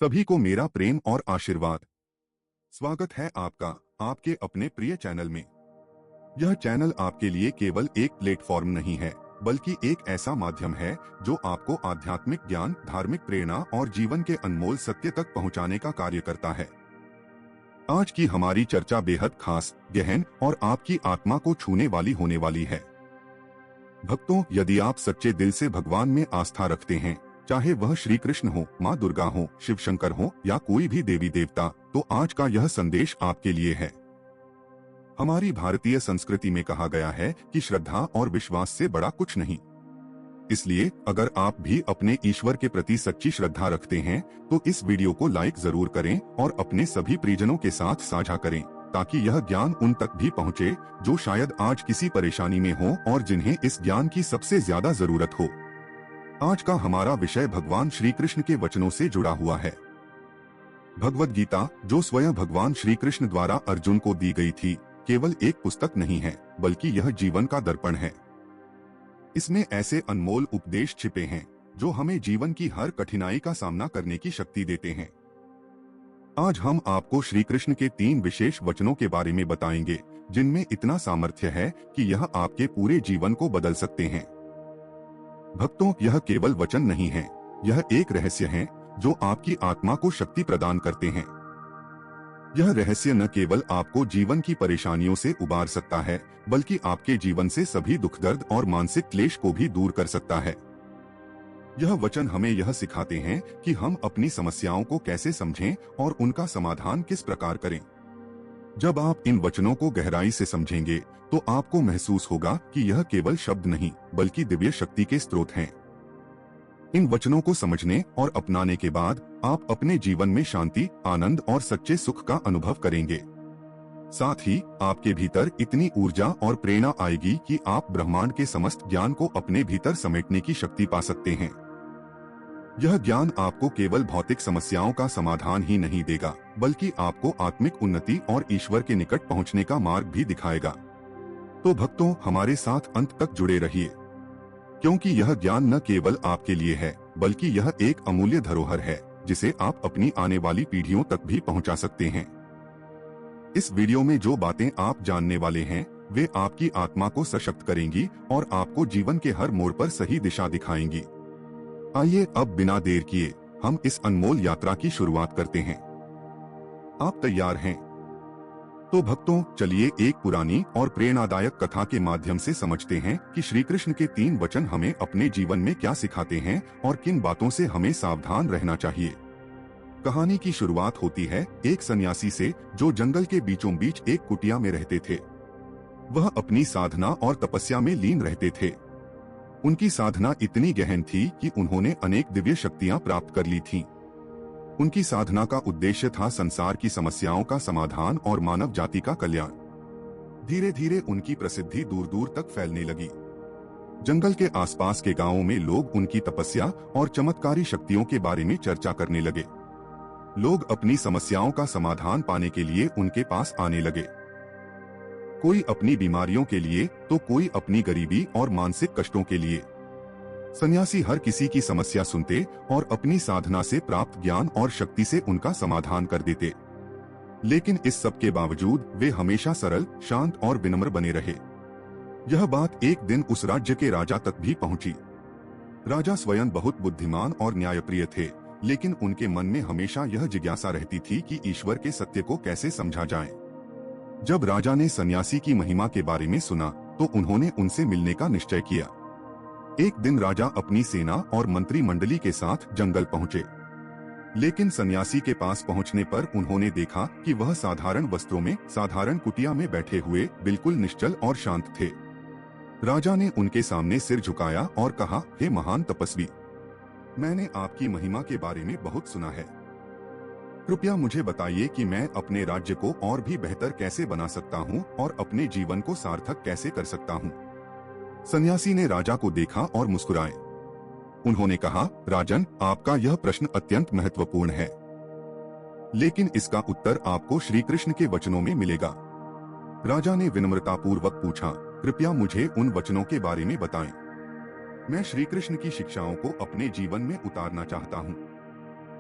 सभी को मेरा प्रेम और आशीर्वाद। स्वागत है आपका आपके अपने प्रिय चैनल में। यह चैनल आपके लिए केवल एक प्लेटफॉर्म नहीं है, बल्कि एक ऐसा माध्यम है जो आपको आध्यात्मिक ज्ञान, धार्मिक प्रेरणा और जीवन के अनमोल सत्य तक पहुंचाने का कार्य करता है। आज की हमारी चर्चा बेहद खास, गहन और आपकी आत्मा को छूने वाली होने वाली है। भक्तों, यदि आप सच्चे दिल से भगवान में आस्था रखते हैं, चाहे वह श्री कृष्ण हो, माँ दुर्गा हो, शिव शंकर हो या कोई भी देवी देवता, तो आज का यह संदेश आपके लिए है। हमारी भारतीय संस्कृति में कहा गया है कि श्रद्धा और विश्वास से बड़ा कुछ नहीं। इसलिए अगर आप भी अपने ईश्वर के प्रति सच्ची श्रद्धा रखते हैं, तो इस वीडियो को लाइक जरूर करें और अपने सभी परिजनों के साथ साझा करें, ताकि यह ज्ञान उन तक भी पहुंचे जो शायद आज किसी परेशानी में हो और जिन्हें इस ज्ञान की सबसे ज्यादा जरूरत हो। आज का हमारा विषय भगवान श्री कृष्ण के वचनों से जुड़ा हुआ है। भगवद गीता, जो स्वयं भगवान श्री कृष्ण द्वारा अर्जुन को दी गई थी, केवल एक पुस्तक नहीं है, बल्कि यह जीवन का दर्पण है। इसमें ऐसे अनमोल उपदेश छिपे हैं जो हमें जीवन की हर कठिनाई का सामना करने की शक्ति देते हैं। आज हम आपको श्री कृष्ण के 3 विशेष वचनों के बारे में बताएंगे, जिनमें इतना सामर्थ्य है कि यह आपके पूरे जीवन को बदल सकते हैं। भक्तों, यह केवल वचन नहीं है, यह एक रहस्य है जो आपकी आत्मा को शक्ति प्रदान करते हैं। यह रहस्य न केवल आपको जीवन की परेशानियों से उबार सकता है, बल्कि आपके जीवन से सभी दुख, दर्द और मानसिक क्लेश को भी दूर कर सकता है। यह वचन हमें यह सिखाते हैं कि हम अपनी समस्याओं को कैसे समझें और उनका समाधान किस प्रकार करें। जब आप इन वचनों को गहराई से समझेंगे, तो आपको महसूस होगा कि यह केवल शब्द नहीं, बल्कि दिव्य शक्ति के स्रोत हैं। इन वचनों को समझने और अपनाने के बाद आप अपने जीवन में शांति, आनंद और सच्चे सुख का अनुभव करेंगे। साथ ही आपके भीतर इतनी ऊर्जा और प्रेरणा आएगी कि आप ब्रह्मांड के समस्त ज्ञान को अपने भीतर समेटने की शक्ति पा सकते हैं। यह ज्ञान आपको केवल भौतिक समस्याओं का समाधान ही नहीं देगा, बल्कि आपको आत्मिक उन्नति और ईश्वर के निकट पहुंचने का मार्ग भी दिखाएगा। तो भक्तों, हमारे साथ अंत तक जुड़े रहिए, क्योंकि यह ज्ञान न केवल आपके लिए है, बल्कि यह एक अमूल्य धरोहर है जिसे आप अपनी आने वाली पीढ़ियों तक भी पहुंचा सकते हैं। इस वीडियो में जो बातें आप जानने वाले हैं, वे आपकी आत्मा को सशक्त करेंगी और आपको जीवन के हर मोड़ पर सही दिशा दिखाएंगी। आइए अब बिना देर किए हम इस अनमोल यात्रा की शुरुआत करते हैं। आप तैयार हैं? तो भक्तों, चलिए एक पुरानी और प्रेरणादायक कथा के माध्यम से समझते हैं कि श्री कृष्ण के 3 वचन हमें अपने जीवन में क्या सिखाते हैं और किन बातों से हमें सावधान रहना चाहिए। कहानी की शुरुआत होती है एक सन्यासी से, जो जंगल के बीचों बीच एक कुटिया में रहते थे। वह अपनी साधना और तपस्या में लीन रहते थे। उनकी साधना इतनी गहन थी कि उन्होंने अनेक दिव्य शक्तियां प्राप्त कर ली थीं। उनकी साधना का उद्देश्य था संसार की समस्याओं का समाधान और मानव जाति का कल्याण। धीरे धीरे उनकी प्रसिद्धि दूर दूर तक फैलने लगी। जंगल के आसपास के गांवों में लोग उनकी तपस्या और चमत्कारी शक्तियों के बारे में चर्चा करने लगे। लोग अपनी समस्याओं का समाधान पाने के लिए उनके पास आने लगे। कोई अपनी बीमारियों के लिए, तो कोई अपनी गरीबी और मानसिक कष्टों के लिए। सन्यासी हर किसी की समस्या सुनते और अपनी साधना से प्राप्त ज्ञान और शक्ति से उनका समाधान कर देते। लेकिन इस सब के बावजूद वे हमेशा सरल, शांत और विनम्र बने रहे। यह बात एक दिन उस राज्य के राजा तक भी पहुंची। राजा स्वयं बहुत बुद्धिमान और न्यायप्रिय थे, लेकिन उनके मन में हमेशा यह जिज्ञासा रहती थी कि ईश्वर के सत्य को कैसे समझा जाए। जब राजा ने सन्यासी की महिमा के बारे में सुना, तो उन्होंने उनसे मिलने का निश्चय किया। एक दिन राजा अपनी सेना और मंत्री मंडली के साथ जंगल पहुंचे। लेकिन सन्यासी के पास पहुंचने पर उन्होंने देखा कि वह साधारण वस्त्रों में, साधारण कुटिया में बैठे हुए बिल्कुल निश्चल और शांत थे। राजा ने उनके सामने सिर झुकाया और कहा, हे महान तपस्वी, मैंने आपकी महिमा के बारे में बहुत सुना है। कृपया मुझे बताइए कि मैं अपने राज्य को और भी बेहतर कैसे बना सकता हूँ और अपने जीवन को सार्थक कैसे कर सकता हूँ। सन्यासी ने राजा को देखा और मुस्कुराए। उन्होंने कहा, राजन, आपका यह प्रश्न अत्यंत महत्वपूर्ण है, लेकिन इसका उत्तर आपको श्री कृष्ण के वचनों में मिलेगा। राजा ने विनम्रतापूर्वक पूछा, कृपया मुझे उन वचनों के बारे में बताएं। मैं श्री कृष्ण की शिक्षाओं को अपने जीवन में उतारना चाहता हूँ।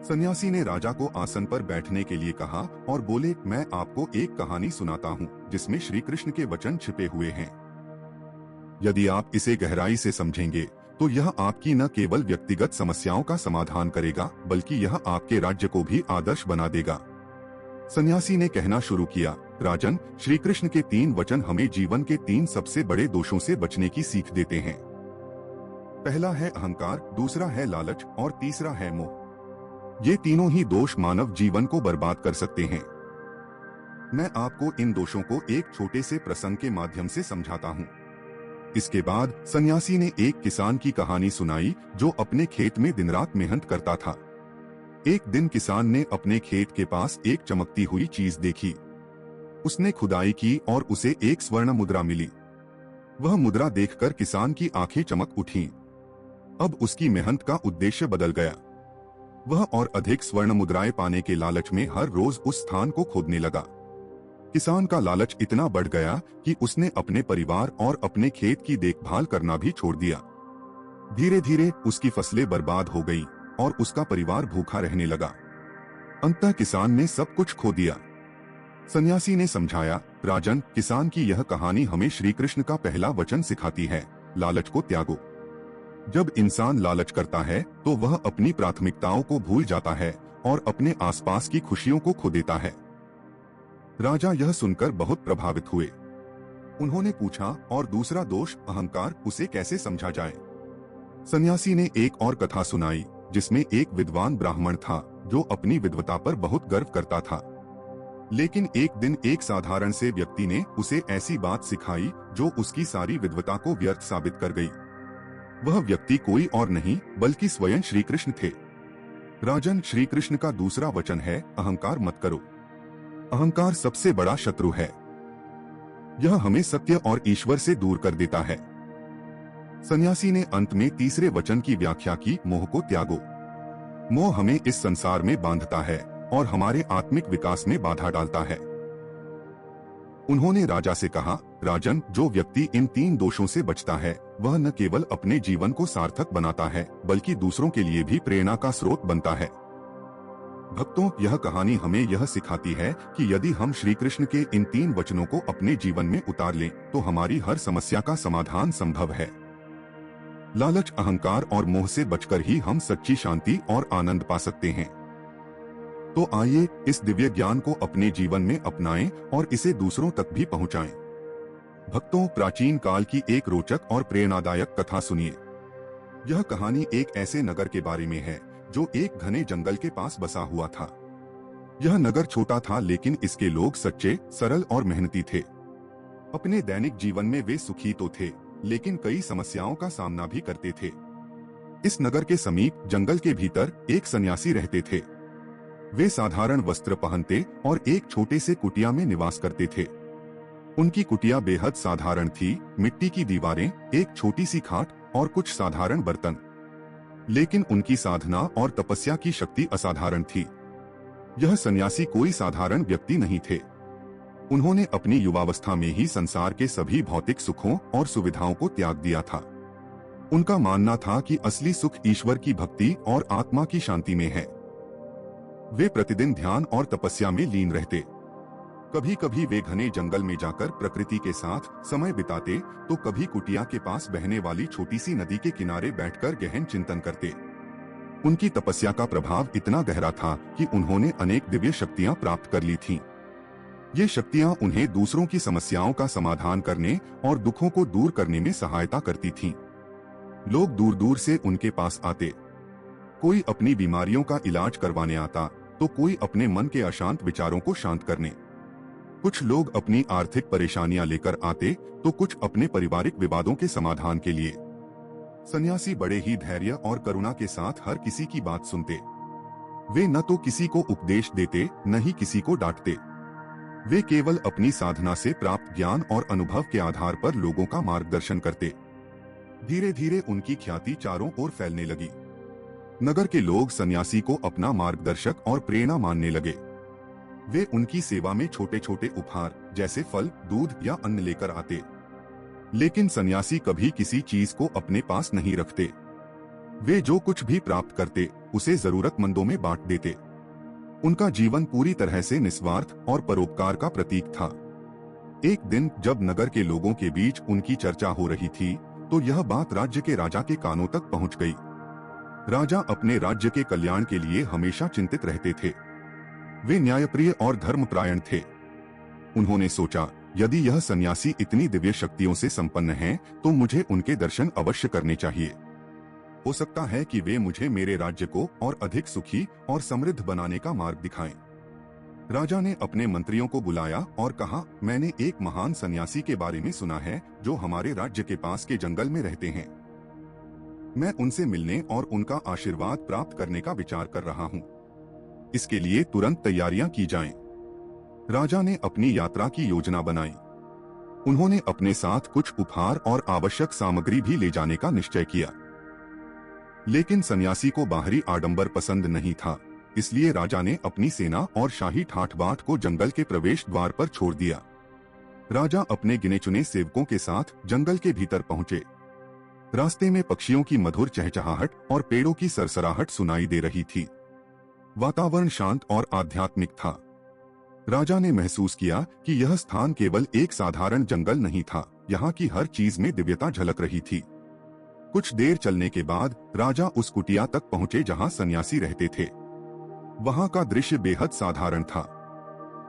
सन्यासी ने राजा को आसन पर बैठने के लिए कहा और बोले, मैं आपको एक कहानी सुनाता हूँ जिसमें श्री कृष्ण के वचन छिपे हुए हैं। यदि आप इसे गहराई से समझेंगे तो यह आपकी न केवल व्यक्तिगत समस्याओं का समाधान करेगा बल्कि यह आपके राज्य को भी आदर्श बना देगा। सन्यासी ने कहना शुरू किया, राजन, श्री कृष्ण के 3 वचन हमें जीवन के 3 सबसे बड़े दोषों से बचने की सीख देते हैं। पहला है अहंकार, दूसरा है लालच और तीसरा है मोह। ये तीनों ही दोष मानव जीवन को बर्बाद कर सकते हैं। मैं आपको इन दोषों को एक छोटे से प्रसंग के माध्यम से समझाता हूँ। इसके बाद सन्यासी ने एक किसान की कहानी सुनाई जो अपने खेत में दिन रात मेहनत करता था। एक दिन किसान ने अपने खेत के पास एक चमकती हुई चीज देखी। उसने खुदाई की और उसे एक स्वर्ण मुद्रा मिली। वह मुद्रा देखकर किसान की आंखें चमक उठीं। अब उसकी मेहनत का उद्देश्य बदल गया। वह और अधिक स्वर्ण मुद्राएं पाने के लालच में हर रोज उस स्थान को खोदने लगा। किसान का लालच इतना बढ़ गया कि उसने अपने परिवार और अपने खेत की देखभाल करना भी छोड़ दिया। धीरे धीरे उसकी फसलें बर्बाद हो गई और उसका परिवार भूखा रहने लगा। अंततः किसान ने सब कुछ खो दिया। सन्यासी ने समझाया, राजन, किसान की यह कहानी हमें श्री कृष्ण का पहला वचन सिखाती है, लालच को त्यागो। जब इंसान लालच करता है तो वह अपनी प्राथमिकताओं को भूल जाता है और अपने आसपास की खुशियों को खो देता है। राजा यह सुनकर बहुत प्रभावित हुए। उन्होंने पूछा, और दूसरा दोष अहंकार, उसे कैसे समझा जाए? सन्यासी ने एक और कथा सुनाई जिसमें एक विद्वान ब्राह्मण था जो अपनी विद्वता पर बहुत गर्व करता था। लेकिन एक दिन एक साधारण से व्यक्ति ने उसे ऐसी बात सिखाई जो उसकी सारी विद्वता को व्यर्थ साबित कर गई। वह व्यक्ति कोई और नहीं बल्कि स्वयं श्री कृष्ण थे। राजन, श्री कृष्ण का दूसरा वचन है, अहंकार मत करो। अहंकार सबसे बड़ा शत्रु है। यह हमें सत्य और ईश्वर से दूर कर देता है। सन्यासी ने अंत में तीसरे वचन की व्याख्या की, मोह को त्यागो। मोह हमें इस संसार में बांधता है और हमारे आत्मिक विकास में बाधा डालता है। उन्होंने राजा से कहा, राजन, जो व्यक्ति इन 3 दोषों से बचता है वह न केवल अपने जीवन को सार्थक बनाता है बल्कि दूसरों के लिए भी प्रेरणा का स्रोत बनता है। भक्तों, यह कहानी हमें यह सिखाती है कि यदि हम श्री कृष्ण के इन 3 वचनों को अपने जीवन में उतार लें तो हमारी हर समस्या का समाधान संभव है। लालच, अहंकार और मोह से बचकर ही हम सच्ची शांति और आनंद पा सकते हैं। तो आइए इस दिव्य ज्ञान को अपने जीवन में अपनाएं और इसे दूसरों तक भी पहुंचाएं। भक्तों, प्राचीन काल की एक रोचक और प्रेरणादायक कथा सुनिए। यह कहानी एक ऐसे नगर के बारे में है जो एक घने जंगल के पास बसा हुआ था। यह नगर छोटा था लेकिन इसके लोग सच्चे, सरल और मेहनती थे। अपने दैनिक जीवन में वे सुखी तो थे लेकिन कई समस्याओं का सामना भी करते थे। इस नगर के समीप जंगल के भीतर एक सन्यासी रहते थे। वे साधारण वस्त्र पहनते और एक छोटे से कुटिया में निवास करते थे। उनकी कुटिया बेहद साधारण थी, मिट्टी की दीवारें, एक छोटी सी खाट और कुछ साधारण बर्तन। लेकिन उनकी साधना और तपस्या की शक्ति असाधारण थी। यह सन्यासी कोई साधारण व्यक्ति नहीं थे। उन्होंने अपनी युवावस्था में ही संसार के सभी भौतिक सुखों और सुविधाओं को त्याग दिया था। उनका मानना था कि असली सुख ईश्वर की भक्ति और आत्मा की शांति में है। वे प्रतिदिन ध्यान और तपस्या में लीन रहते। कभी कभी वे घने जंगल में जाकर प्रकृति के साथ समय बिताते तो कभी कुटिया के पास बहने वाली छोटी सी नदी के किनारे बैठकर गहन चिंतन करते। उनकी तपस्या का प्रभाव इतना गहरा था कि उन्होंने अनेक दिव्य शक्तियां प्राप्त कर ली थीं। ये शक्तियां उन्हें दूसरों की समस्याओं का समाधान करने और दुखों को दूर करने में सहायता करती थीं। लोग दूर दूर से उनके पास आते। कोई अपनी बीमारियों का इलाज करवाने आता तो कोई अपने मन के अशांत विचारों को शांत करने। कुछ लोग अपनी आर्थिक परेशानियां लेकर आते तो कुछ अपने पारिवारिक विवादों के समाधान के लिए। सन्यासी बड़े ही धैर्य और करुणा के साथ हर किसी की बात सुनते। वे न तो किसी को उपदेश देते न ही किसी को डांटते। वे केवल अपनी साधना से प्राप्त ज्ञान और अनुभव के आधार पर लोगों का मार्गदर्शन करते। धीरे धीरे उनकी ख्याति चारों ओर फैलने लगी। नगर के लोग सन्यासी को अपना मार्गदर्शक और प्रेरणा मानने लगे। वे उनकी सेवा में छोटे छोटे उपहार जैसे फल, दूध या अन्न लेकर आते। लेकिन सन्यासी कभी किसी चीज को अपने पास नहीं रखते। वे जो कुछ भी प्राप्त करते उसे जरूरतमंदों में बांट देते। उनका जीवन पूरी तरह से निस्वार्थ और परोपकार का प्रतीक था। एक दिन जब नगर के लोगों के बीच उनकी चर्चा हो रही थी, तो यह बात राज्य के राजा के कानों तक पहुंच गई। राजा अपने राज्य के कल्याण के लिए हमेशा चिंतित रहते थे। वे न्यायप्रिय और धर्मपरायण थे। उन्होंने सोचा, यदि यह सन्यासी इतनी दिव्य शक्तियों से संपन्न हैं, तो मुझे उनके दर्शन अवश्य करने चाहिए। हो सकता है कि वे मुझे मेरे राज्य को और अधिक सुखी और समृद्ध बनाने का मार्ग दिखाएं। राजा ने अपने मंत्रियों को बुलाया और कहा, मैंने एक महान सन्यासी के बारे में सुना है जो हमारे राज्य के पास के जंगल में रहते हैं। मैं उनसे मिलने और उनका आशीर्वाद प्राप्त करने का विचार कर रहा हूँ। इसके लिए तुरंत तैयारियां की जाएं। राजा ने अपनी यात्रा की योजना बनाई। उन्होंने अपने साथ कुछ उपहार और आवश्यक सामग्री भी ले जाने का निश्चय किया। लेकिन सन्यासी को बाहरी आडंबर पसंद नहीं था, इसलिए राजा ने अपनी सेना और शाही ठाठ बाट को जंगल के प्रवेश द्वार पर छोड़ दिया। राजा अपने गिने चुने सेवकों के साथ जंगल के भीतर पहुंचे। रास्ते में पक्षियों की मधुर चहचहाहट और पेड़ों की सरसराहट सुनाई दे रही थी। वातावरण शांत और आध्यात्मिक था। राजा ने महसूस किया कि यह स्थान केवल एक साधारण जंगल नहीं था, यहाँ की हर चीज में दिव्यता झलक रही थी। कुछ देर चलने के बाद राजा उस कुटिया तक पहुंचे जहां सन्यासी रहते थे। वहां का दृश्य बेहद साधारण था।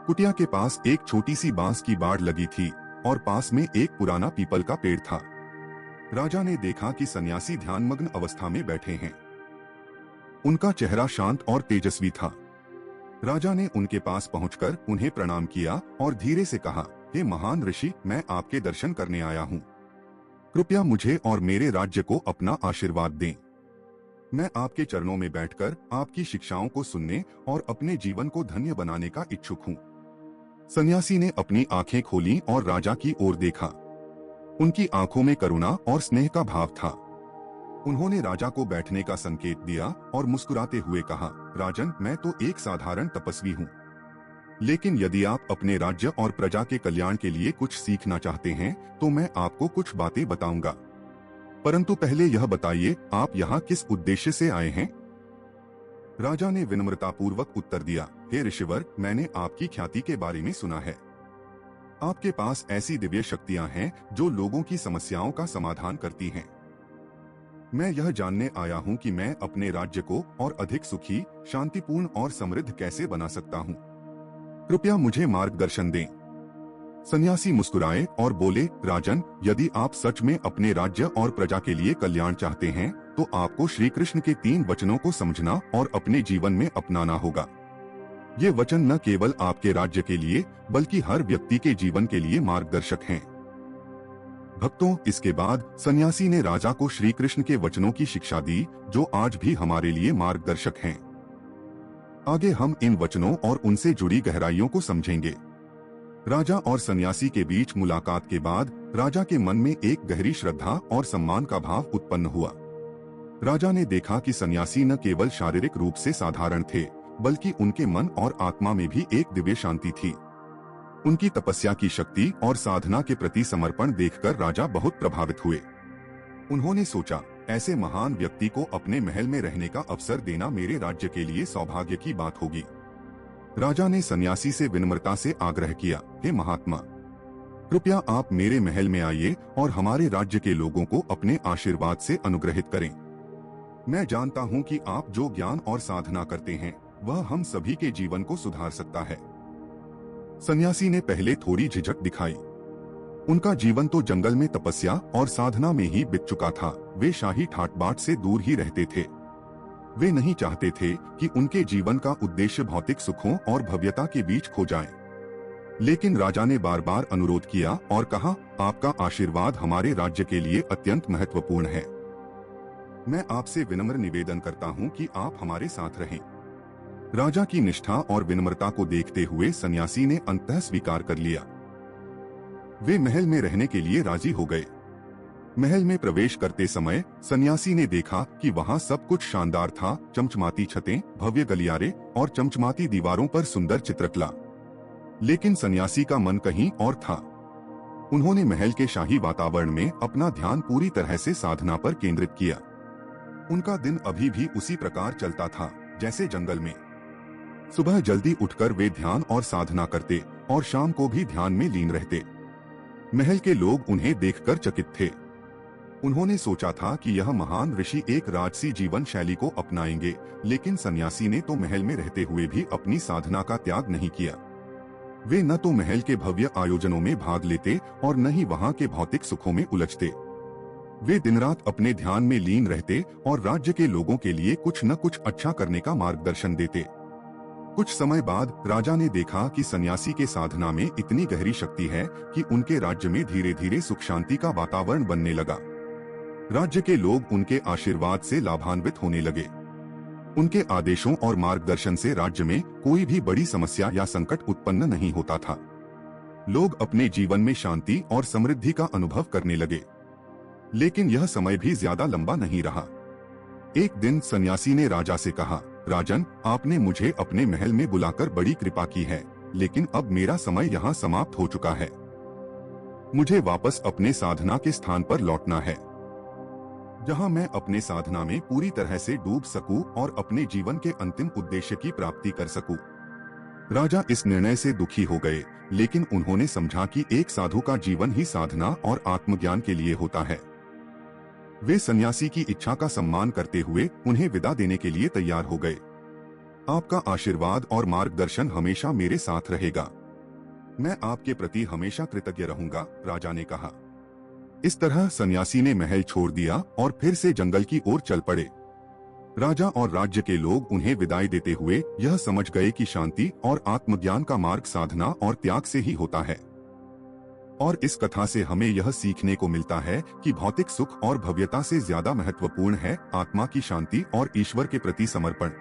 कुटिया के पास एक छोटी सी बांस की बाड़ लगी थी और पास में एक पुराना पीपल का पेड़ था। राजा ने देखा कि सन्यासी ध्यानमग्न अवस्था में बैठे हैं। उनका चेहरा शांत और तेजस्वी था। राजा ने उनके पास पहुंचकर उन्हें प्रणाम किया और धीरे से कहा, हे महान ऋषि, मैं आपके दर्शन करने आया हूँ। कृपया मुझे और मेरे राज्य को अपना आशीर्वाद दें। मैं आपके चरणों में बैठकर आपकी शिक्षाओं को सुनने और अपने जीवन को धन्य बनाने का इच्छुक हूँ। सन्यासी ने अपनी आंखें खोलीं और राजा की ओर देखा। उनकी आंखों में करुणा और स्नेह का भाव था। उन्होंने राजा को बैठने का संकेत दिया और मुस्कुराते हुए कहा, राजन, मैं तो एक साधारण तपस्वी हूँ, लेकिन यदि आप अपने राज्य और प्रजा के कल्याण के लिए कुछ सीखना चाहते हैं तो मैं आपको कुछ बातें बताऊंगा। परंतु पहले यह बताइए, आप यहाँ किस उद्देश्य से आए हैं? राजा ने विनम्रतापूर्वक उत्तर दिया, हे ऋषिवर, मैंने आपकी ख्याति के बारे में सुना है। आपके पास ऐसी दिव्य शक्तियां हैं जो लोगों की समस्याओं का समाधान करती हैं। मैं यह जानने आया हूँ कि मैं अपने राज्य को और अधिक सुखी, शांतिपूर्ण और समृद्ध कैसे बना सकता हूँ। कृपया मुझे मार्गदर्शन दें। सन्यासी मुस्कुराए और बोले, राजन, यदि आप सच में अपने राज्य और प्रजा के लिए कल्याण चाहते हैं तो आपको श्री कृष्ण के 3 वचनों को समझना और अपने जीवन में अपनाना होगा। ये वचन न केवल आपके राज्य के लिए बल्कि हर व्यक्ति के जीवन के लिए मार्गदर्शक हैं। भक्तों, इसके बाद सन्यासी ने राजा को श्री कृष्ण के वचनों की शिक्षा दी जो आज भी हमारे लिए मार्गदर्शक हैं। आगे हम इन वचनों और उनसे जुड़ी गहराइयों को समझेंगे। राजा और सन्यासी के बीच मुलाकात के बाद राजा के मन में एक गहरी श्रद्धा और सम्मान का भाव उत्पन्न हुआ। राजा ने देखा कि सन्यासी न केवल शारीरिक रूप से साधारण थे बल्कि उनके मन और आत्मा में भी एक दिव्य शांति थी। उनकी तपस्या की शक्ति और साधना के प्रति समर्पण देखकर राजा बहुत प्रभावित हुए। उन्होंने सोचा, ऐसे महान व्यक्ति को अपने महल में रहने का अवसर देना मेरे राज्य के लिए सौभाग्य की बात होगी। राजा ने सन्यासी से विनम्रता से आग्रह किया, हे महात्मा, कृपया आप मेरे महल में आइए और हमारे राज्य के लोगों को अपने आशीर्वाद से अनुग्रहित करें। मैं जानता हूँ कि आप जो ज्ञान और साधना करते हैं वह हम सभी के जीवन को सुधार सकता है। सन्यासी ने पहले थोड़ी झिझक दिखाई। उनका जीवन तो जंगल में तपस्या और साधना में ही बीत चुका था। वे शाही ठाट बाट से दूर ही रहते थे। वे नहीं चाहते थे कि उनके जीवन का उद्देश्य भौतिक सुखों और भव्यता के बीच खो जाए। लेकिन राजा ने बार बार अनुरोध किया और कहा, आपका आशीर्वाद हमारे राज्य के लिए अत्यंत महत्वपूर्ण है। मैं आपसे विनम्र निवेदन करता हूँ कि आप हमारे साथ रहें। राजा की निष्ठा और विनम्रता को देखते हुए सन्यासी ने अंततः स्वीकार कर लिया। वे महल में रहने के लिए राजी हो गए। महल में प्रवेश करते समय सन्यासी ने देखा कि वहां सब कुछ शानदार था। चमचमाती छतें, भव्य गलियारे और चमचमाती दीवारों पर सुंदर चित्रकला। लेकिन सन्यासी का मन कहीं और था। उन्होंने महल के शाही वातावरण में अपना ध्यान पूरी तरह से साधना पर केंद्रित किया। उनका दिन अभी भी उसी प्रकार चलता था जैसे जंगल में। सुबह जल्दी उठकर वे ध्यान और साधना करते और शाम को भी ध्यान में लीन रहते। महल के लोग उन्हें देखकर चकित थे। उन्होंने सोचा था कि यह महान ऋषि एक राजसी जीवन शैली को अपनाएंगे, लेकिन सन्यासी ने तो महल में रहते हुए भी अपनी साधना का त्याग नहीं किया। वे न तो महल के भव्य आयोजनों में भाग लेते और न ही वहां के भौतिक सुखों में उलझते। वे दिन रात अपने ध्यान में लीन रहते और राज्य के लोगों के लिए कुछ न कुछ अच्छा करने का मार्गदर्शन देते। कुछ समय बाद राजा ने देखा कि सन्यासी के साधना में इतनी गहरी शक्ति है कि उनके राज्य में धीरे धीरे सुख शांति का वातावरण बनने लगा। राज्य के लोग उनके आशीर्वाद से लाभान्वित होने लगे। उनके आदेशों और मार्गदर्शन से राज्य में कोई भी बड़ी समस्या या संकट उत्पन्न नहीं होता था। लोग अपने जीवन में शांति और समृद्धि का अनुभव करने लगे। लेकिन यह समय भी ज्यादा लंबा नहीं रहा। एक दिन सन्यासी ने राजा से कहा, राजन, आपने मुझे अपने महल में बुलाकर बड़ी कृपा की है, लेकिन अब मेरा समय यहाँ समाप्त हो चुका है। मुझे वापस अपने साधना के स्थान पर लौटना है, जहाँ मैं अपने साधना में पूरी तरह से डूब सकूं और अपने जीवन के अंतिम उद्देश्य की प्राप्ति कर सकूं। राजा इस निर्णय से दुखी हो गए, लेकिन उन्होंने समझा कि एक साधु का जीवन ही साधना और आत्मज्ञान के लिए होता है। वे सन्यासी की इच्छा का सम्मान करते हुए उन्हें विदा देने के लिए तैयार हो गए। आपका आशीर्वाद और मार्गदर्शन हमेशा मेरे साथ रहेगा। मैं आपके प्रति हमेशा कृतज्ञ रहूंगा, राजा ने कहा। इस तरह सन्यासी ने महल छोड़ दिया और फिर से जंगल की ओर चल पड़े। राजा और राज्य के लोग उन्हें विदाई देते हुए यह समझ गए कि शांति और आत्मज्ञान का मार्ग साधना और त्याग से ही होता है। और इस कथा से हमें यह सीखने को मिलता है कि भौतिक सुख और भव्यता से ज्यादा महत्वपूर्ण है आत्मा की शांति और ईश्वर के प्रति समर्पण।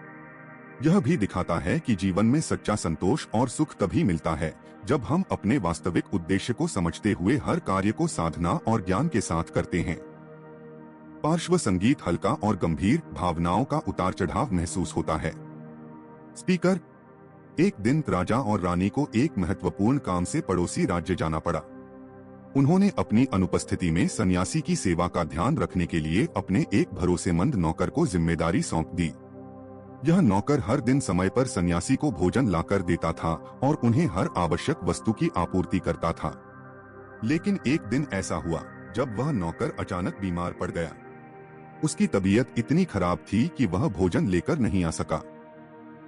यह भी दिखाता है कि जीवन में सच्चा संतोष और सुख तभी मिलता है जब हम अपने वास्तविक उद्देश्य को समझते हुए हर कार्य को साधना और ज्ञान के साथ करते हैं। पार्श्व संगीत हल्का और गंभीर, भावनाओं का उतार चढ़ाव महसूस होता है। स्पीकर। एक दिन राजा और रानी को एक महत्वपूर्ण काम से पड़ोसी राज्य जाना पड़ा। उन्होंने अपनी अनुपस्थिति में सन्यासी की सेवा का ध्यान रखने के लिए अपने एक भरोसेमंद नौकर को जिम्मेदारी सौंप दी। यह नौकर हर दिन समय पर सन्यासी को भोजन लाकर देता था और उन्हें हर आवश्यक वस्तु की आपूर्ति करता था। लेकिन एक दिन ऐसा हुआ जब वह नौकर अचानक बीमार पड़ गया। उसकी तबीयत इतनी खराब थी कि वह भोजन लेकर नहीं आ सका।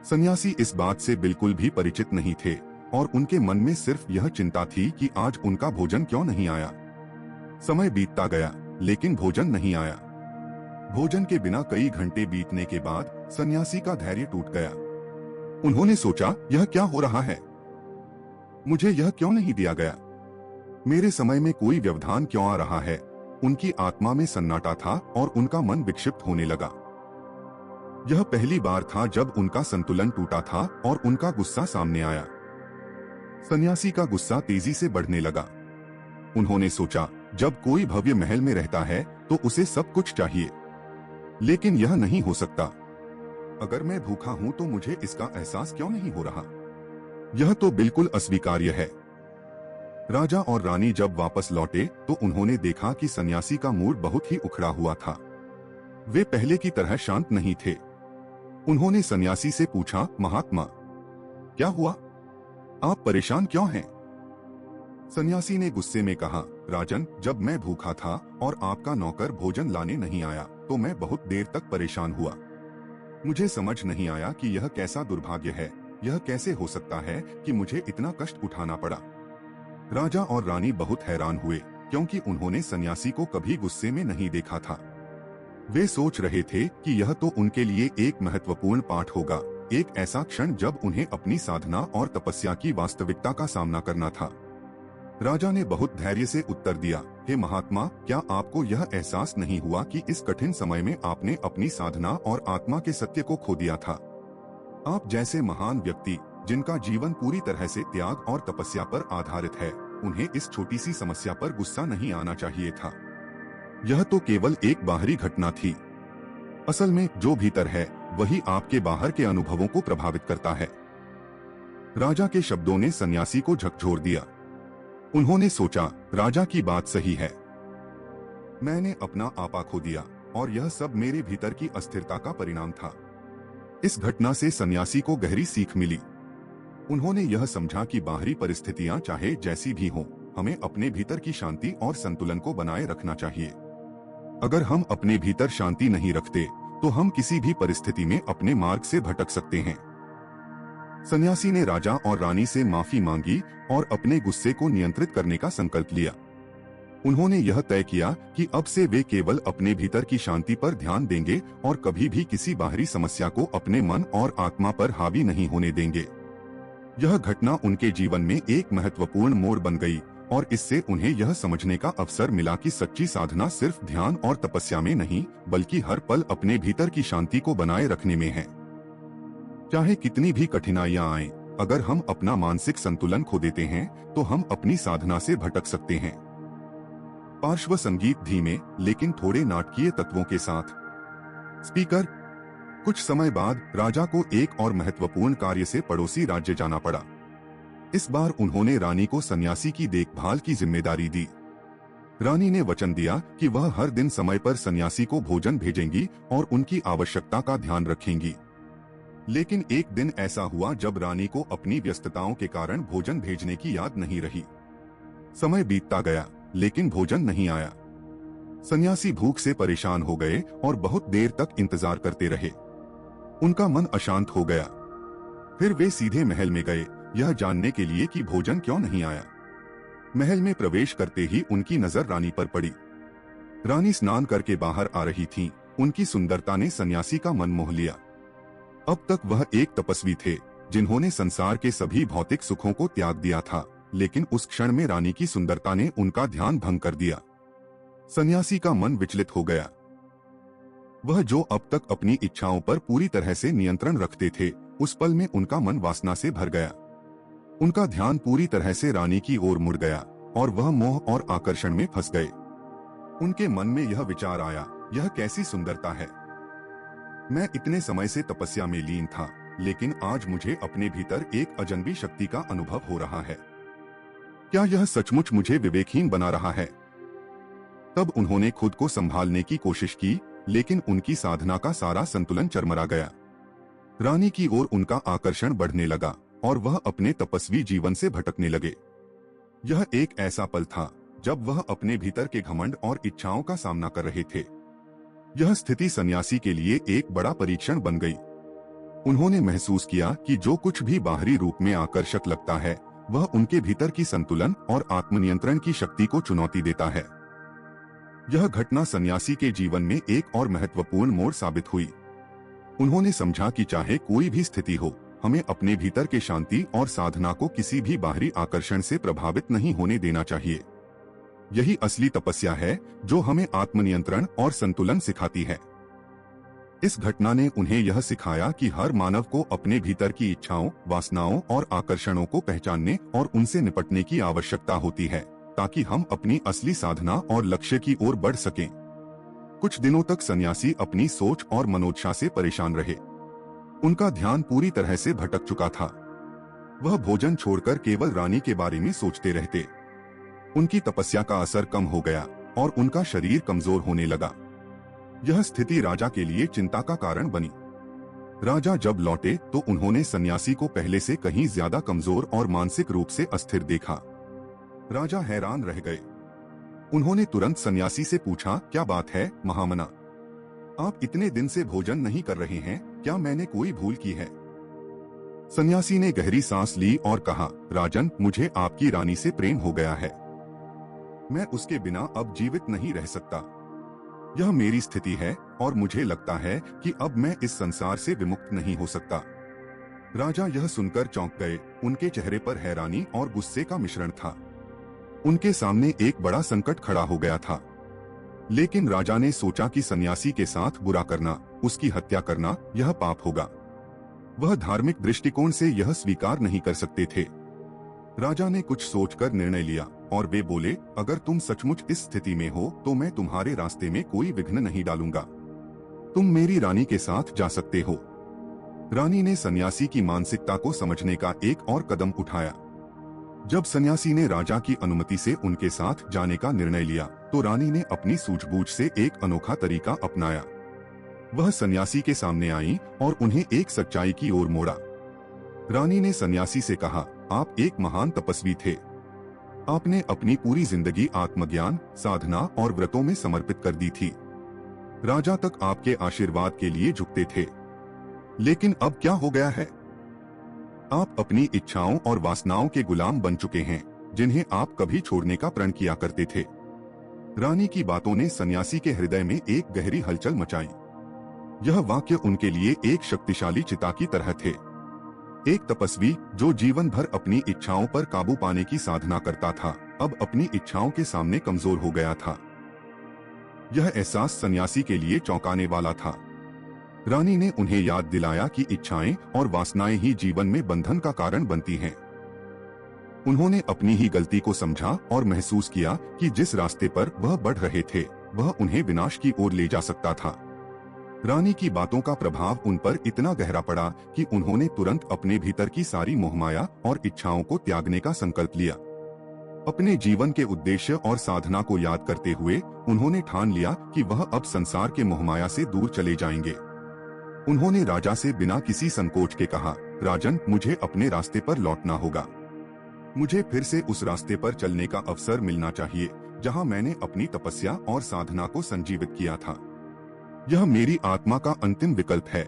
सन्यासी इस बात से बिल्कुल भी परिचित नहीं थे और उनके मन में सिर्फ यह चिंता थी कि आज उनका भोजन क्यों नहीं आया। समय बीतता गया, लेकिन भोजन नहीं आया। भोजन के बिना कई घंटे बीतने के बाद सन्यासी का धैर्य टूट गया। उन्होंने सोचा, यह क्या हो रहा है? मुझे यह क्यों नहीं दिया गया? मेरे समय में कोई व्यवधान क्यों आ रहा है? उनकी आत्मा में सन्नाटा था और उनका मन विक्षिप्त होने लगा। यह पहली बार था जब उनका संतुलन टूटा था और उनका गुस्सा सामने आया। सन्यासी का गुस्सा तेजी से बढ़ने लगा। उन्होंने सोचा, जब कोई भव्य महल में रहता है तो उसे सब कुछ चाहिए, लेकिन यह नहीं हो सकता। अगर मैं भूखा हूं तो मुझे इसका एहसास क्यों नहीं हो रहा? यह तो बिल्कुल अस्वीकार्य है। राजा और रानी जब वापस लौटे तो उन्होंने देखा कि सन्यासी का मूड बहुत ही उखड़ा हुआ था। वे पहले की तरह शांत नहीं थे। उन्होंने सन्यासी से पूछा, महात्मा, क्या हुआ? आप परेशान क्यों हैं? सन्यासी ने गुस्से में कहा, राजन, जब मैं भूखा था और आपका नौकर भोजन लाने नहीं आया तो मैं बहुत देर तक परेशान हुआ। मुझे समझ नहीं आया कि यह कैसा दुर्भाग्य है। यह कैसे हो सकता है कि मुझे इतना कष्ट उठाना पड़ा? राजा और रानी बहुत हैरान हुए क्योंकि उन्होंने सन्यासी को कभी गुस्से में नहीं देखा था। वे सोच रहे थे कि यह तो उनके लिए एक महत्वपूर्ण पाठ होगा, एक ऐसा क्षण जब उन्हें अपनी साधना और तपस्या की वास्तविकता का सामना करना था। राजा ने बहुत धैर्य से उत्तर दिया, हे महात्मा, क्या आपको यह एहसास नहीं हुआ कि इस कठिन समय में आपने अपनी साधना और आत्मा के सत्य को खो दिया था? आप जैसे महान व्यक्ति जिनका जीवन पूरी तरह से त्याग और तपस्या पर आधारित है, उन्हें इस छोटी सी समस्या पर गुस्सा नहीं आना चाहिए था। यह तो केवल एक बाहरी घटना थी। असल में जो भीतर है वही आपके बाहर के अनुभवों को प्रभावित करता है। राजा के शब्दों ने सन्यासी को झकझोर दिया। उन्होंने सोचा, राजा की बात सही है। मैंने अपना आपा खो दिया। और यह सब मेरे भीतर की अस्थिरता का परिणाम था। इस घटना से सन्यासी को गहरी सीख मिली। उन्होंने यह समझा कि बाहरी परिस्थितियां चाहे जैसी भी हों, हमें अपने भीतर की शांति और संतुलन को बनाए रखना चाहिए। अगर हम अपने भीतर शांति नहीं रखते तो हम किसी भी परिस्थिति में अपने मार्ग से भटक सकते हैं। सन्यासी ने राजा और रानी से माफी मांगी और अपने गुस्से को नियंत्रित करने का संकल्प लिया। उन्होंने यह तय किया कि अब से वे केवल अपने भीतर की शांति पर ध्यान देंगे और कभी भी किसी बाहरी समस्या को अपने मन और आत्मा पर हावी नहीं होने देंगे। यह घटना उनके जीवन में एक महत्वपूर्ण मोड़ बन गई और इससे उन्हें यह समझने का अवसर मिला कि सच्ची साधना सिर्फ ध्यान और तपस्या में नहीं, बल्कि हर पल अपने भीतर की शांति को बनाए रखने में है। चाहे कितनी भी कठिनाइयां आएं, अगर हम अपना मानसिक संतुलन खो देते हैं तो हम अपनी साधना से भटक सकते हैं। पार्श्व संगीत धीमे लेकिन थोड़े नाटकीय तत्वों के साथ। स्पीकर। कुछ समय बाद राजा को एक और महत्वपूर्ण कार्य से पड़ोसी राज्य जाना पड़ा। इस बार उन्होंने रानी को सन्यासी की देखभाल की जिम्मेदारी दी। रानी ने वचन दिया कि वह हर दिन समय पर सन्यासी को भोजन भेजेंगी और उनकी आवश्यकता का ध्यान रखेंगी। लेकिन एक दिन ऐसा हुआ जब रानी को अपनी व्यस्तताओं के कारण भोजन भेजने की याद नहीं रही। समय बीतता गया लेकिन भोजन नहीं आया। सन्यासी भूख से परेशान हो गए और बहुत देर तक इंतजार करते रहे। उनका मन अशांत हो गया। फिर वे सीधे महल में गए, यह जानने के लिए कि भोजन क्यों नहीं आया। महल में प्रवेश करते ही उनकी नजर रानी पर पड़ी। रानी स्नान करके बाहर आ रही थीं। उनकी सुंदरता ने सन्यासी का मन मोह लिया। अब तक वह एक तपस्वी थे जिन्होंने संसार के सभी भौतिक सुखों को त्याग दिया था, लेकिन उस क्षण में रानी की सुंदरता ने उनका ध्यान भंग कर दिया। सन्यासी का मन विचलित हो गया। वह जो अब तक अपनी इच्छाओं पर पूरी तरह से नियंत्रण रखते थे, उस पल में उनका मन वासना से भर गया। उनका ध्यान पूरी तरह से रानी की ओर मुड़ गया और वह मोह और आकर्षण में फंस गए। उनके मन में यह विचार आया, यह कैसी सुंदरता है। मैं इतने समय से तपस्या में लीन था, लेकिन आज मुझे अपने भीतर एक अजनबी शक्ति का अनुभव हो रहा है। क्या यह सचमुच मुझे विवेकहीन बना रहा है? तब उन्होंने खुद को संभालने की कोशिश की, लेकिन उनकी साधना का सारा संतुलन चरमरा गया। रानी की ओर उनका आकर्षण बढ़ने लगा और वह अपने तपस्वी जीवन से भटकने लगे। यह एक ऐसा पल था जब वह अपने भीतर के घमंड और इच्छाओं का सामना कर रहे थे। यह स्थिति सन्यासी के लिए एक बड़ा परीक्षण बन गई। उन्होंने महसूस किया कि जो कुछ भी बाहरी रूप में आकर्षक लगता है, वह उनके भीतर की संतुलन और आत्मनियंत्रण की शक्ति को चुनौती देता है। यह घटना सन्यासी के जीवन में एक और महत्वपूर्ण मोड़ साबित हुई। उन्होंने समझा कि चाहे कोई भी स्थिति हो, हमें अपने भीतर के शांति और साधना को किसी भी बाहरी आकर्षण से प्रभावित नहीं होने देना चाहिए। यही असली तपस्या है जो हमें आत्मनियंत्रण और संतुलन सिखाती है। इस घटना ने उन्हें यह सिखाया कि हर मानव को अपने भीतर की इच्छाओं, वासनाओं और आकर्षणों को पहचानने और उनसे निपटने की आवश्यकता होती है, ताकि हम अपनी असली साधना और लक्ष्य की ओर बढ़ सकें। कुछ दिनों तक सन्यासी अपनी सोच और मनोदशा से परेशान रहे। उनका ध्यान पूरी तरह से भटक चुका था। वह भोजन छोड़कर केवल रानी के बारे में सोचते रहते। उनकी तपस्या का असर कम हो गया और उनका शरीर कमजोर होने लगा। यह स्थिति राजा के लिए चिंता का कारण बनी। राजा जब लौटे तो उन्होंने सन्यासी को पहले से कहीं ज्यादा कमजोर और मानसिक रूप से अस्थिर देखा। राजा हैरान रह गए। उन्होंने तुरंत सन्यासी से पूछा, क्या बात है महामना? आप इतने दिन से भोजन नहीं कर रहे हैं, क्या मैंने कोई भूल की है? सन्यासी ने गहरी सांस ली और कहा, राजन, मुझे आपकी रानी से प्रेम हो गया है। मैं उसके बिना अब जीवित नहीं रह सकता। यह मेरी स्थिति है और मुझे लगता है कि अब मैं इस संसार से विमुक्त नहीं हो सकता। राजा यह सुनकर चौंक गए। उनके चेहरे पर हैरानी और गुस्से का मिश्रण था। उनके सामने एक बड़ा संकट खड़ा हो गया था। लेकिन राजा ने सोचा कि सन्यासी के साथ बुरा करना, उसकी हत्या करना, यह पाप होगा। वह धार्मिक दृष्टिकोण से यह स्वीकार नहीं कर सकते थे। राजा ने कुछ सोचकर निर्णय लिया और वे बोले, अगर तुम सचमुच इस स्थिति में हो तो मैं तुम्हारे रास्ते में कोई विघ्न नहीं डालूंगा। तुम मेरी रानी के साथ जा सकते हो। रानी ने सन्यासी की मानसिकता को समझने का एक और कदम उठाया। जब सन्यासी ने राजा की अनुमति से उनके साथ जाने का निर्णय लिया तो रानी ने अपनी सूझबूझ से एक अनोखा तरीका अपनाया। वह सन्यासी के सामने आई और उन्हें एक सच्चाई की ओर मोड़ा। रानी ने सन्यासी से कहा, आप एक महान तपस्वी थे। आपने अपनी पूरी जिंदगी आत्मज्ञान, साधना और व्रतों में समर्पित कर दी थी। राजा तक आपके आशीर्वाद के लिए झुकते थे। लेकिन अब क्या हो गया है? आप अपनी इच्छाओं और वासनाओं के गुलाम बन चुके हैं, जिन्हें आप कभी छोड़ने का प्रण किया करते थे। रानी की बातों ने सन्यासी के हृदय में एक गहरी हलचल मचाई। यह वाक्य उनके लिए एक शक्तिशाली चिता की तरह थे। एक तपस्वी जो जीवन भर अपनी इच्छाओं पर काबू पाने की साधना करता था, अब अपनी इच्छाओं के सामने कमजोर हो गया था। यह एहसास सन्यासी के लिए चौंकाने वाला था। रानी ने उन्हें याद दिलाया कि इच्छाएं और वासनाएं ही जीवन में बंधन का कारण बनती हैं। उन्होंने अपनी ही गलती को समझा और महसूस किया कि जिस रास्ते पर वह बढ़ रहे थे, वह उन्हें विनाश की ओर ले जा सकता था। रानी की बातों का प्रभाव उन पर इतना गहरा पड़ा कि उन्होंने तुरंत अपने भीतर की सारी मोहमाया और इच्छाओं को त्यागने का संकल्प लिया। अपने जीवन के उद्देश्य और साधना को याद करते हुए उन्होंने ठान लिया कि वह अब संसार के मोहमाया से दूर चले जाएंगे। उन्होंने राजा से बिना किसी संकोच के कहा, राजन, मुझे अपने रास्ते पर लौटना होगा। मुझे फिर से उस रास्ते पर चलने का अवसर मिलना चाहिए जहां मैंने अपनी तपस्या और साधना को संजीवित किया था। यह मेरी आत्मा का अंतिम विकल्प है।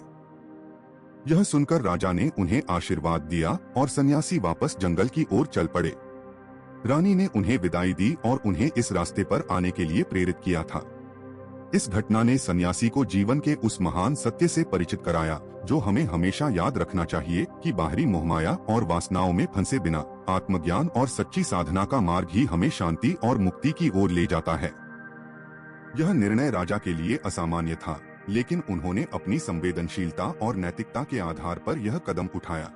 यह सुनकर राजा ने उन्हें आशीर्वाद दिया और सन्यासी वापस जंगल की ओर चल पड़े। रानी ने उन्हें विदाई दी और उन्हें इस रास्ते पर आने के लिए प्रेरित किया था। इस घटना ने सन्यासी को जीवन के उस महान सत्य से परिचित कराया जो हमें हमेशा याद रखना चाहिए कि बाहरी मोहमाया और वासनाओं में फंसे बिना आत्मज्ञान और सच्ची साधना का मार्ग ही हमें शांति और मुक्ति की ओर ले जाता है। यह निर्णय राजा के लिए असामान्य था, लेकिन उन्होंने अपनी संवेदनशीलता और नैतिकता के आधार पर यह कदम उठाया।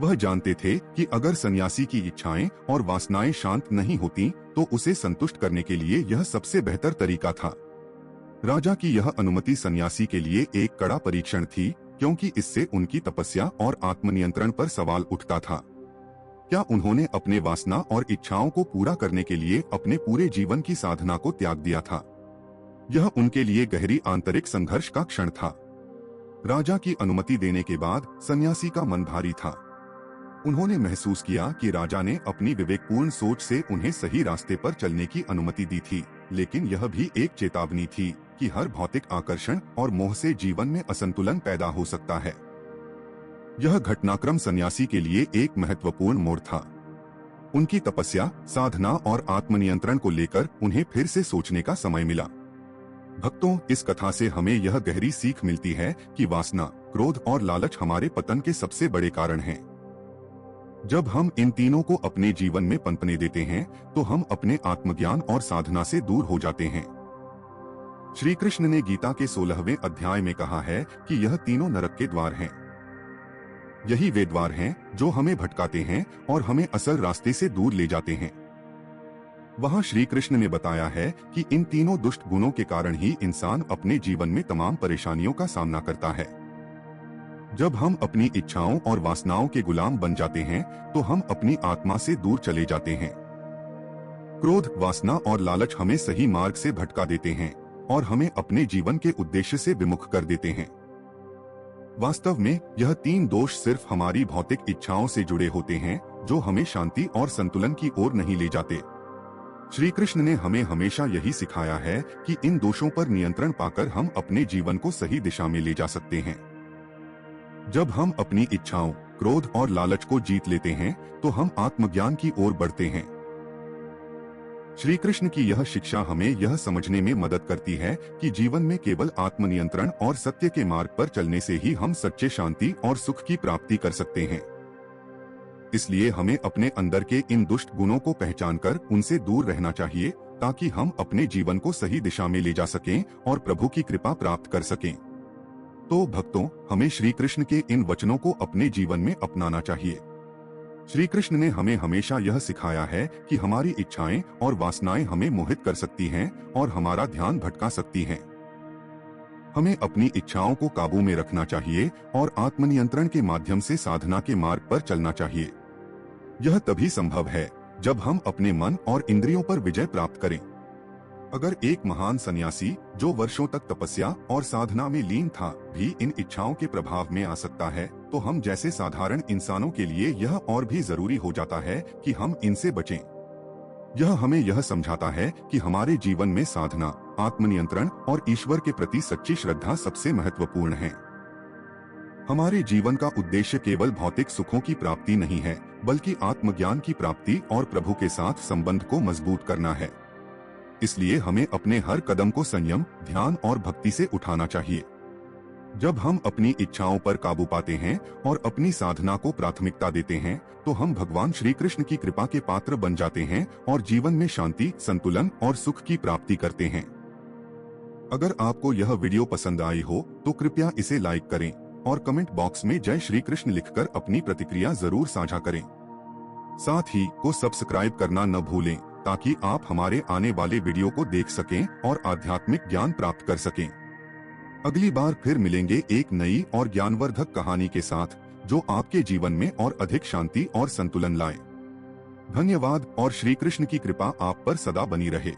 वह जानते थे कि अगर सन्यासी की इच्छाएं और वासनाएं शांत नहीं होती तो उसे संतुष्ट करने के लिए यह सबसे बेहतर तरीका था। राजा की यह अनुमति सन्यासी के लिए एक कड़ा परीक्षण थी, क्योंकि इससे उनकी तपस्या और आत्मनियंत्रण पर सवाल उठता था। क्या उन्होंने अपने वासना और इच्छाओं को पूरा करने के लिए अपने पूरे जीवन की साधना को त्याग दिया था? यह उनके लिए गहरी आंतरिक संघर्ष का क्षण था। राजा की अनुमति देने के बाद सन्यासी का मन भारी था। उन्होंने महसूस किया कि राजा ने अपनी विवेकपूर्ण सोच से उन्हें सही रास्ते पर चलने की अनुमति दी थी, लेकिन यह भी एक चेतावनी थी कि हर भौतिक आकर्षण और मोह से जीवन में असंतुलन पैदा हो सकता है। यह घटनाक्रम सन्यासी के लिए एक महत्वपूर्ण मोड़ था। उनकी तपस्या, साधना और आत्मनियंत्रण को लेकर उन्हें फिर से सोचने का समय मिला। भक्तों, इस कथा से हमें यह गहरी सीख मिलती है कि वासना, क्रोध और लालच हमारे पतन के सबसे बड़े कारण हैं। जब हम इन तीनों को अपने जीवन में पनपने देते हैं तो हम अपने आत्मज्ञान और साधना से दूर हो जाते हैं। श्री कृष्ण ने गीता के 16वें अध्याय में कहा है कि यह तीनों नरक के द्वार हैं। यही वे द्वार हैं जो हमें भटकाते हैं और हमें असल रास्ते से दूर ले जाते हैं। वहां श्री कृष्ण ने बताया है कि इन तीनों दुष्ट गुणों के कारण ही इंसान अपने जीवन में तमाम परेशानियों का सामना करता है। जब हम अपनी इच्छाओं और वासनाओं के गुलाम बन जाते हैं तो हम अपनी आत्मा से दूर चले जाते हैं। क्रोध, वासना और लालच हमें सही मार्ग से भटका देते हैं और हमें अपने जीवन के उद्देश्य से विमुख कर देते हैं। वास्तव में यह तीन दोष सिर्फ हमारी भौतिक इच्छाओं से जुड़े होते हैं जो हमें शांति और संतुलन की ओर नहीं ले जाते। श्री कृष्ण ने हमें हमेशा यही सिखाया है कि इन दोषों पर नियंत्रण पाकर हम अपने जीवन को सही दिशा में ले जा सकते हैं। जब हम अपनी इच्छाओं, क्रोध और लालच को जीत लेते हैं तो हम आत्मज्ञान की ओर बढ़ते हैं। श्री कृष्ण की यह शिक्षा हमें यह समझने में मदद करती है कि जीवन में केवल आत्मनियंत्रण और सत्य के मार्ग पर चलने से ही हम सच्चे शांति और सुख की प्राप्ति कर सकते हैं। इसलिए हमें अपने अंदर के इन दुष्ट गुणों को पहचानकर उनसे दूर रहना चाहिए ताकि हम अपने जीवन को सही दिशा में ले जा सकें और प्रभु की कृपा प्राप्त कर सकें। तो भक्तों, हमें श्री कृष्ण के इन वचनों को अपने जीवन में अपनाना चाहिए। श्री कृष्ण ने हमें हमेशा यह सिखाया है कि हमारी इच्छाएं और वासनाएं हमें मोहित कर सकती हैं और हमारा ध्यान भटका सकती हैं। हमें अपनी इच्छाओं को काबू में रखना चाहिए और आत्मनियंत्रण के माध्यम से साधना के मार्ग पर चलना चाहिए। यह तभी संभव है जब हम अपने मन और इंद्रियों पर विजय प्राप्त करें। अगर एक महान सन्यासी जो वर्षों तक तपस्या और साधना में लीन था भी इन इच्छाओं के प्रभाव में आ सकता है, तो हम जैसे साधारण इंसानों के लिए यह और भी जरूरी हो जाता है कि हम इनसे बचें। यह हमें यह समझाता है कि हमारे जीवन में साधना, आत्मनियंत्रण और ईश्वर के प्रति सच्ची श्रद्धा सबसे महत्वपूर्ण है। हमारे जीवन का उद्देश्य केवल भौतिक सुखों की प्राप्ति नहीं है, बल्कि आत्मज्ञान की प्राप्ति और प्रभु के साथ संबंध को मजबूत करना है। इसलिए हमें अपने हर कदम को संयम, ध्यान और भक्ति से उठाना चाहिए। जब हम अपनी इच्छाओं पर काबू पाते हैं और अपनी साधना को प्राथमिकता देते हैं, तो हम भगवान श्री कृष्ण की कृपा के पात्र बन जाते हैं और जीवन में शांति, संतुलन और सुख की प्राप्ति करते हैं। अगर आपको यह वीडियो पसंद आई हो तो कृपया इसे लाइक करें और कमेंट बॉक्स में जय श्री कृष्ण लिखकर अपनी प्रतिक्रिया जरूर साझा करें। साथ ही को सब्सक्राइब करना न भूलें, ताकि आप हमारे आने वाले वीडियो को देख सकें और आध्यात्मिक ज्ञान प्राप्त कर सकें। अगली बार फिर मिलेंगे एक नई और ज्ञानवर्धक कहानी के साथ, जो आपके जीवन में और अधिक शांति और संतुलन लाए। धन्यवाद और श्री कृष्ण की कृपा आप पर सदा बनी रहे।